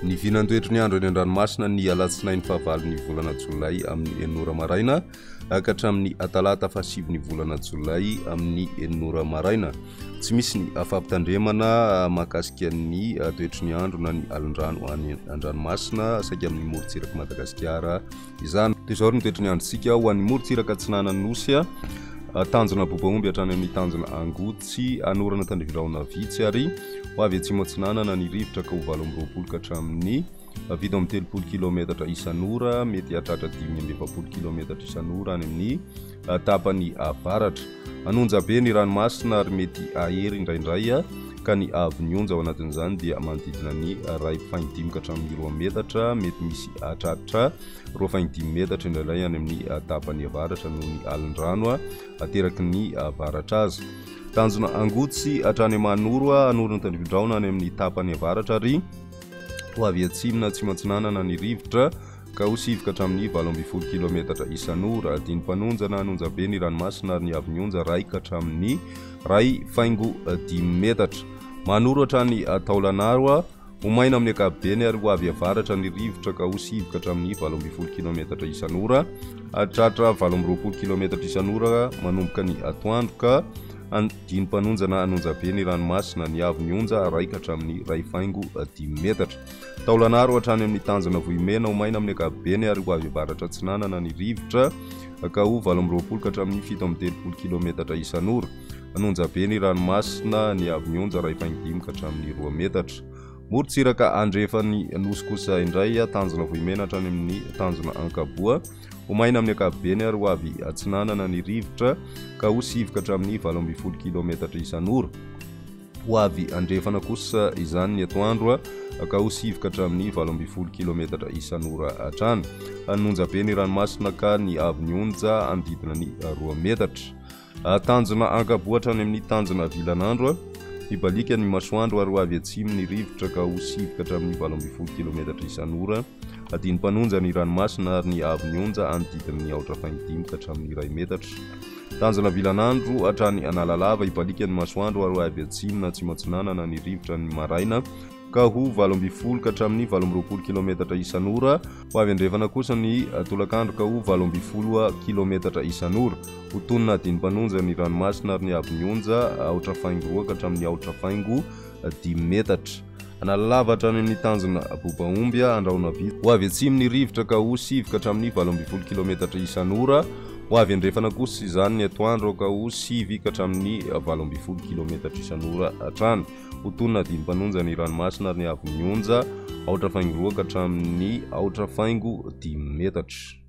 Ny vinantoetry ny andro eny an-dranomasina ny alatsinainy fahavalo ny volana Jolay amin'ny enora maraina ka hatramin'ny talata fahasivy ny volana Jolay amin'ny enora maraina. Tsy misy ny fampitandremana mahakasika ny toetry ny andro na ny alin-drano any an-dranomasina saika amin'ny morontsiraka Madagasikara izany. Dia izao ny toetry ny androntsika ho an'ny morontsiraka Atsinanana Nosy tanjona Bobaomby hatrany amin'ny tanjona Angotsy anorana tandreviraona vitsy ary ho avy atsimo atsinanana ny rivotra ka ho 8 ka hatramin'ny 7 kilometatra isan'ora mety hatratra 5 kilometatra isan'ora any amin'ny tapany avaratra. Anonja be ny ranomasina ary mety ahery indraindray ka ny avy onja ao anatin'izany dia manodidina ny 2.5 ka hatramin'ny 2 metatra mety misy hatratra 2.5 metatra indraindray any amin'ny tapany avaratra noho ny alin-drano ateraky ny avaratra azy. Tanjona Angotsy hatrany Manoro anorana tandreviraona any amin'ny tapany avaratra ary ho avy atsimona atsimo atsinanana ny rivotra ka ho 7 ka hatramin'ny 12 kilometatra isan'ora. Diny mpanonja na anonja be ny ranomasina ary ny avy onja 1 ka hatramin'ny 2.5 metatra. Manoro hatrany Taolanaro ho maina amin'ny ankapobeny ary ho avy avaratra ny rivotra ka ho 7 ka hatramin'ny 12 kilometatra isan'ora hatratra 12 kilometatra isan'ora manomboka ny atoandro ka diny mpanonja na anonja be ny ranomasina ny avy onja 1 ka hatramin'ny 2.5 metatra. Taolanaro hatrany amin'ny tanjona Vohimena ho maina amin'ny ankapobeny ary ho avy avaratra atsinanana ny rivotra ka ho 12 ka hatramin'ny 17 kilometatra isan'ora. Anonja be ny ranomasina ny avy onja 2.5 ka hatramin'ny 2 metatra. Morontsiraka Andrefany Nosy kosa indray tanjona Vohimena hatrany amin'ny tanjona Ankaboa ho maina amin'ny ankapobeny ary ho avy atsinanana ny rivotra ka ho 7 ka hatramin'ny 12 kilometatra isan'ora. Ho avy andrefana kosa izany ny atoandro ka ho 7 ka hatramin'ny 12 kilometatra isan'ora hatrany. Anonja be ny ranomasina ka ny avy onja andidina ny 2 metatra. Tanjona Ankaboa hatrany amin'ny tanjona Vilanandro ibalika ny masoandro ary ho avy atsimo ny rivotra ka ho 7 ka hatramin'ny 12 kilometatra isan'ora. Diny mpanonja ny ranomasina ary ny avy onja andidina ny 2.5 ka hatramin'ny 1 metatra. Tanjona Vilanandro hatrany Analalava ibalika ny masoandro ary ho avy atsimo na atsimo atsinanana ny rivotra ny maraina ka ho 12 ka hatramin'ny 12 kilometatra isan'ora. Ho avy andrefana kosa ny tolakandro ka ho 12 kilometatra isan'ora. Ho tonina diny mpanonja ny ranomasina ary ny avy onja 2.5 ka hatramin'ny 2.5 metatra. Analalava hatrany amin'ny tanjona Bobaomby andrahona vitsy ho avy atsimo ny rivotra ka ho 7 ka hatramin'ny 12 kilometatra isan'ora. Ho avy andrefana kosa izany ny atoandro ka ho 7 ka hatramin'ny 12 kilometatra isan'ora hatrany. Ho tonina diny mpanonja ny ranomasina ary ny avy onja 2.5 ka hatramin'ny 2.5 metatra.